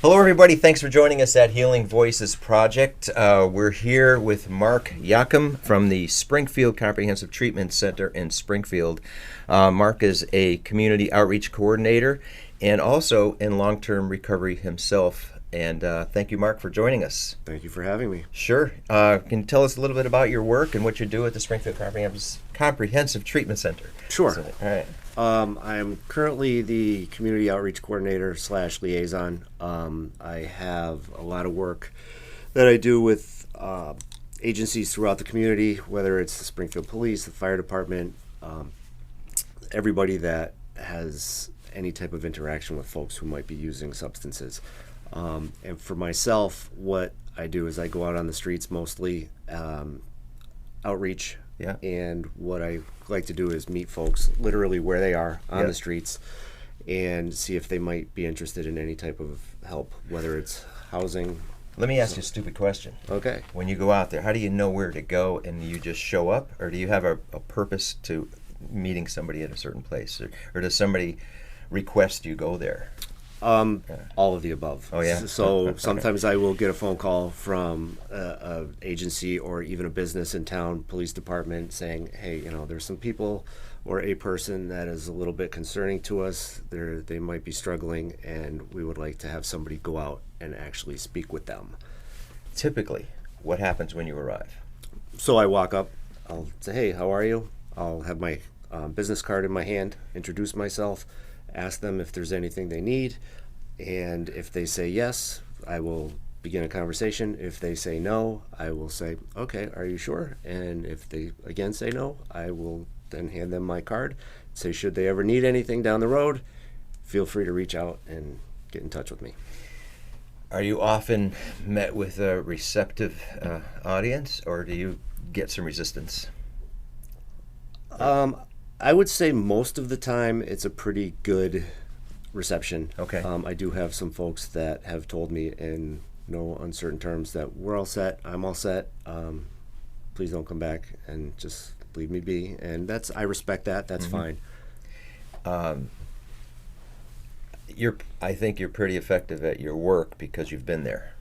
Hello, everybody. Thanks for joining us at Healing Voices Project. We're here with Mark Jachym from the Springfield Comprehensive Treatment Center in Springfield. Mark is a community outreach coordinator and also in long-term recovery himself. And thank you, Mark, for joining us. Thank you for having me. Sure. Can you tell us a little bit about your work and what you do at the Springfield Comprehensive Treatment Center? Sure. All right. I am currently the community outreach coordinator / liaison. I have a lot of work that I do with agencies throughout the community, whether it's the Springfield Police, the fire department, everybody that has any type of interaction with folks who might be using substances. And for myself, what I do is I go out on the streets mostly, outreach. Yeah. And what I like to do is meet folks literally where they are on the streets and see if they might be interested in any type of help, whether it's housing. Let me ask you a stupid question. Okay. When you go out there, how do you know where to go, and you just show up, or do you have a purpose to meeting somebody at a certain place, or does somebody request you go there? All of the above. Oh, yeah? So sometimes I will get a phone call from a agency or even a business in town, police department, saying, hey, there's some people or a person that is a little bit concerning to us. They might be struggling, and we would like to have somebody go out and actually speak with them. Typically, what happens when you arrive? So I walk up, I'll say, hey, how are you? I'll have my business card in my hand, introduce myself, ask them if there's anything they need, and if they say yes, I will begin a conversation. If they say no, I will say, okay, are you sure? And if they again say no, I will then hand them my card, say should they ever need anything down the road, feel free to reach out and get in touch with me. Are you often met with a receptive audience, or do you get some resistance? I would say most of the time it's a pretty good reception. Okay. I do have some folks that have told me in no uncertain terms that we're all set, I'm all set, please don't come back and just leave me be. And I respect that, that's fine. I think you're pretty effective at your work because you've been there.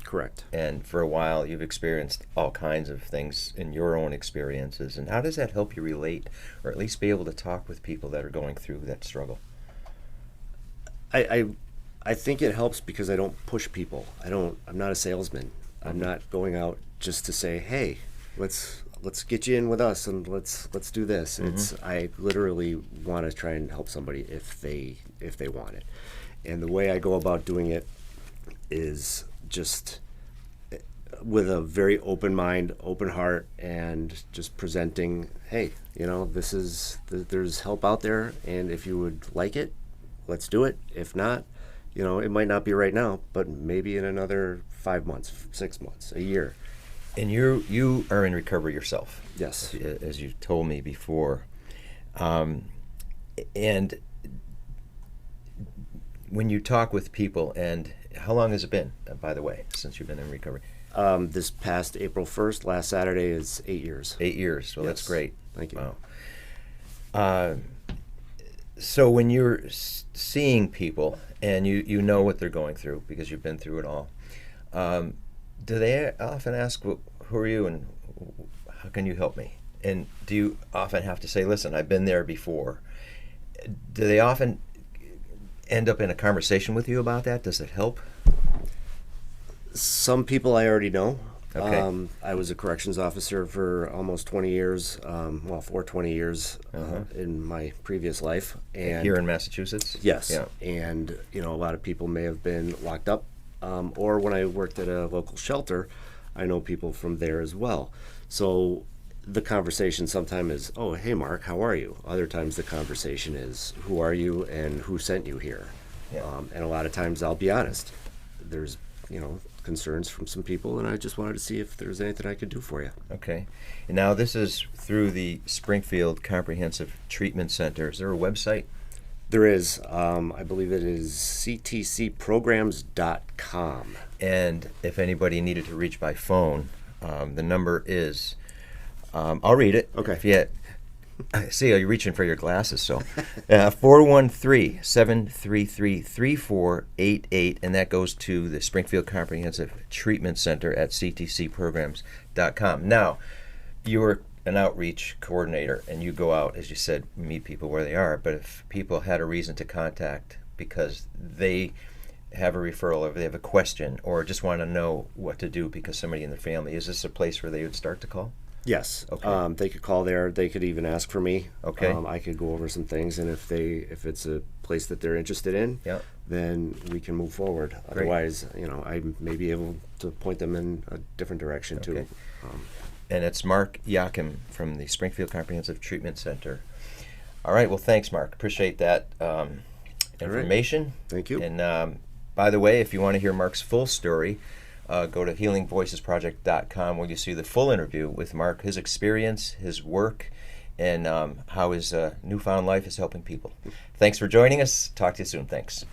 Correct. And for a while, you've experienced all kinds of things in your own experiences. And how does that help you relate, or at least be able to talk with people that are going through that struggle? I think it helps because I don't push people. I'm not a salesman. I'm not going out just to say, hey, let's get you in with us and let's do this. I literally want to try and help somebody if they want it. And the way I go about doing it is just with a very open mind, open heart, and just presenting, hey, there's help out there, and if you would like it, let's do it. If not, it might not be right now, but maybe in another 5 months, 6 months, a year. And you are in recovery yourself. Yes. As you told me before. And when you talk with people, and how long has it been, by the way, since you've been in recovery? This past April 1st, last Saturday, is 8 years. 8 years. Well, Yes. That's great. Thank you. Wow. So when you're seeing people and you know what they're going through because you've been through it all, do they often ask, who are you and how can you help me? And do you often have to say, listen, I've been there before? Do they often end up in a conversation with you about that? Does it help? Some people I already know. Okay. I was a corrections officer for almost 20 years, for 20 years in my previous life. And Here in Massachusetts? yes. Yeah. And, a lot of people may have been locked up. Or when I worked at a local shelter, I know people from there as well. So the conversation sometimes is, oh, hey, Mark, how are you? Other times the conversation is, who are you and who sent you here? Yeah. And a lot of times I'll be honest. There's, concerns from some people, and I just wanted to see if there's anything I could do for you. Okay. And now this is through the Springfield Comprehensive Treatment Center. Is there a website? There is. I believe it is ctcprograms.com. And if anybody needed to reach by phone, the number is, I'll read it. Okay. If you I see, you're reaching for your glasses. So 413-733-3488, and that goes to the Springfield Comprehensive Treatment Center at ctcprograms.com. Now, you're an outreach coordinator, and you go out, as you said, meet people where they are. But if people had a reason to contact because they have a referral, or they have a question, or just want to know what to do because somebody in the family, is this a place where they would start to call? Yes. Okay. They could call there. They could even ask for me. Okay. I could go over some things, and if it's a place that they're interested in, Yeah. then we can move forward. Great. Otherwise, I may be able to point them in a different direction Okay. too. And it's Mark Jachym from the Springfield Comprehensive Treatment Center. All right. Well, thanks, Mark. Appreciate that information. Thank you. And by the way, if you want to hear Mark's full story, go to healingvoicesproject.com, where you see the full interview with Mark, his experience, his work, and how his newfound life is helping people. Thanks for joining us. Talk to you soon. Thanks.